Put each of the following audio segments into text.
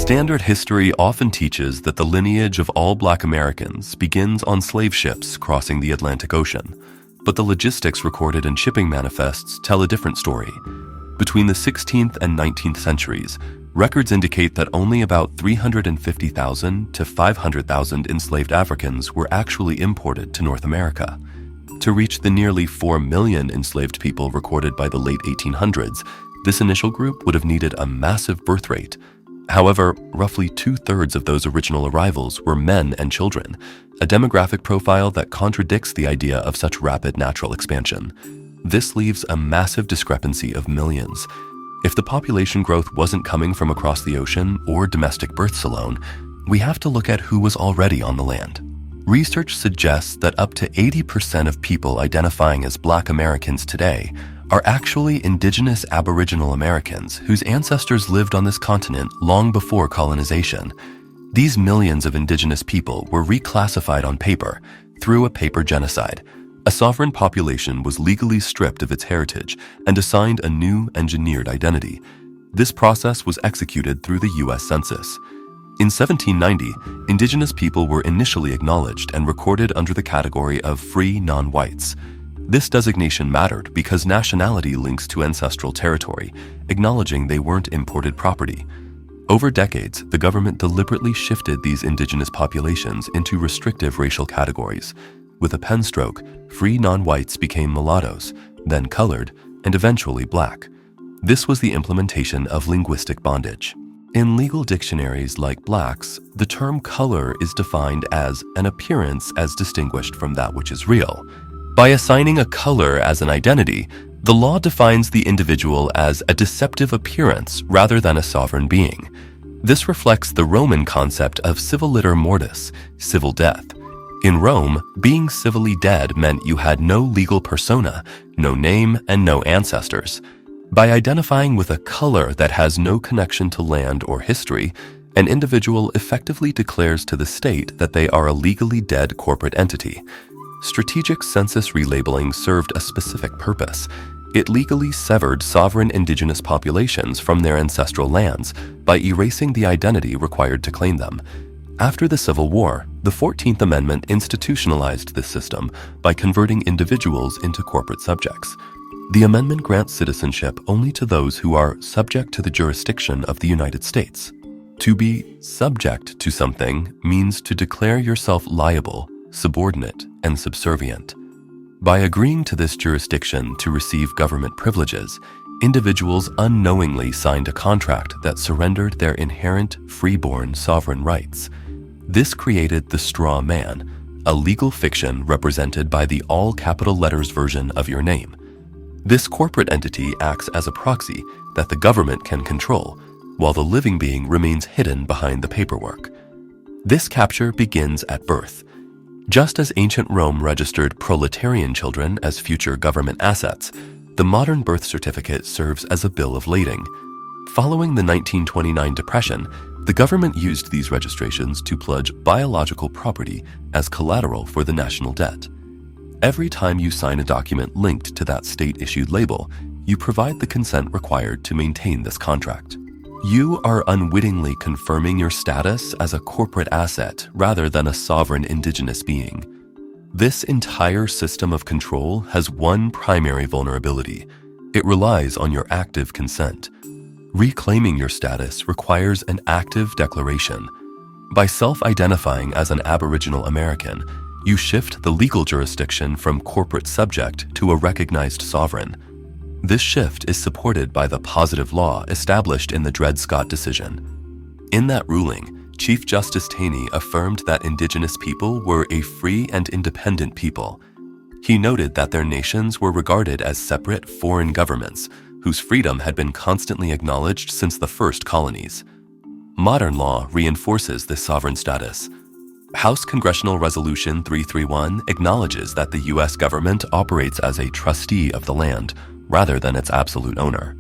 Standard history often teaches that the lineage of all Black Americans begins on slave ships crossing the Atlantic Ocean, but the logistics recorded in shipping manifests tell a different story. Between the 16th and 19th centuries, records indicate that only about 350,000 to 500,000 enslaved Africans were actually imported to North America. To reach the nearly 4 million enslaved people recorded by the late 1800s, this initial group would have needed a massive birth rate. However, roughly 2/3 of those original arrivals were men and children, a demographic profile that contradicts the idea of such rapid natural expansion. This leaves a massive discrepancy of millions. If the population growth wasn't coming from across the ocean or domestic births alone, we have to look at who was already on the land. Research suggests that up to 80% of people identifying as Black Americans today are actually indigenous Aboriginal Americans whose ancestors lived on this continent long before colonization. These millions of indigenous people were reclassified on paper through a paper genocide. A sovereign population was legally stripped of its heritage and assigned a new engineered identity. This process was executed through the U.S. Census. In 1790, indigenous people were initially acknowledged and recorded under the category of free non-whites. This designation mattered because nationality links to ancestral territory, acknowledging they weren't imported property. Over decades, the government deliberately shifted these indigenous populations into restrictive racial categories. With a pen stroke, free non-whites became mulattoes, then colored, and eventually Black. This was the implementation of linguistic bondage. In legal dictionaries like Black's, the term color is defined as an appearance as distinguished from that which is real. By assigning a color as an identity, the law defines the individual as a deceptive appearance rather than a sovereign being. This reflects the Roman concept of civiliter mortis, civil death. In Rome, being civilly dead meant you had no legal persona, no name, and no ancestors. By identifying with a color that has no connection to land or history, an individual effectively declares to the state that they are a legally dead corporate entity. Strategic census relabeling served a specific purpose. It legally severed sovereign indigenous populations from their ancestral lands by erasing the identity required to claim them. After the Civil War, the 14th Amendment institutionalized this system by converting individuals into corporate subjects. The amendment grants citizenship only to those who are subject to the jurisdiction of the United States. To be subject to something means to declare yourself liable, subordinate, and subservient. By agreeing to this jurisdiction to receive government privileges, individuals unknowingly signed a contract that surrendered their inherent freeborn sovereign rights. This created the straw man, a legal fiction represented by the all-capital letters version of your name. This corporate entity acts as a proxy that the government can control, while the living being remains hidden behind the paperwork. This capture begins at birth. Just as ancient Rome registered proletarian children as future government assets, the modern birth certificate serves as a bill of lading. Following the 1929 Depression, the government used these registrations to pledge biological property as collateral for the national debt. Every time you sign a document linked to that state-issued label, you provide the consent required to maintain this contract. You are unwittingly confirming your status as a corporate asset rather than a sovereign indigenous being. This entire system of control has one primary vulnerability. It relies on your active consent. Reclaiming your status requires an active declaration. By self-identifying as an Aboriginal American, you shift the legal jurisdiction from corporate subject to a recognized sovereign. This shift is supported by the positive law established in the Dred Scott decision. In that ruling, Chief Justice Taney affirmed that Indigenous people were a free and independent people. He noted that their nations were regarded as separate foreign governments, whose freedom had been constantly acknowledged since the first colonies. Modern law reinforces this sovereign status. House Congressional Resolution 331 acknowledges that the U.S. government operates as a trustee of the land, rather than its absolute owner.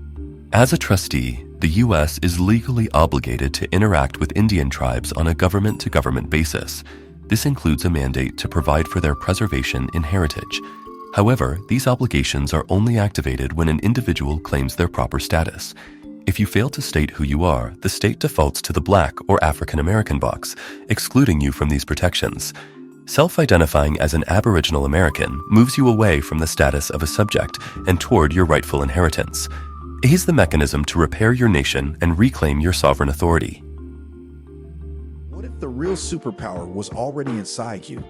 As a trustee, the U.S. is legally obligated to interact with Indian tribes on a government-to-government basis. This includes a mandate to provide for their preservation and heritage. However, these obligations are only activated when an individual claims their proper status. A If you fail to state who you are, the state defaults to the Black or African American box, excluding you from these protections. Self-identifying as an Aboriginal American moves you away from the status of a subject and toward your rightful inheritance. It is the mechanism to repair your nation and reclaim your sovereign authority. What if the real superpower was already inside you?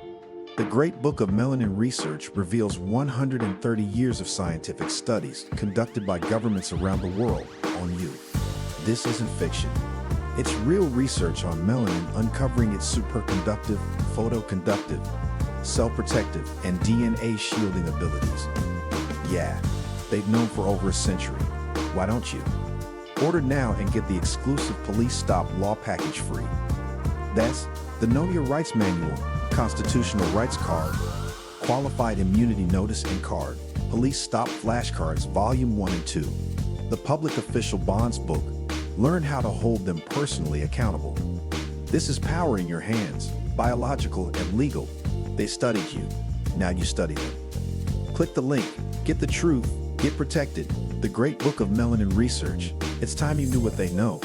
The Great Book of Melanin Research reveals 130 years of scientific studies conducted by governments around the world on you. This isn't fiction. It's real research on melanin uncovering its superconductive, photoconductive, cell-protective, and DNA shielding abilities. Yeah, they've known for over a century. Why don't you? Order now and get the exclusive Police Stop Law Package free. That's the Know Your Rights Manual, Constitutional Rights Card, Qualified Immunity Notice and Card, Police Stop Flashcards Volume 1 and 2, the Public Official Bonds Book. Learn how to hold them personally accountable. This is power in your hands, biological and legal. They studied you. Now you study them. Click the link. Get the truth. Get protected. The Great Book of Melanin Research. It's time you knew what they know.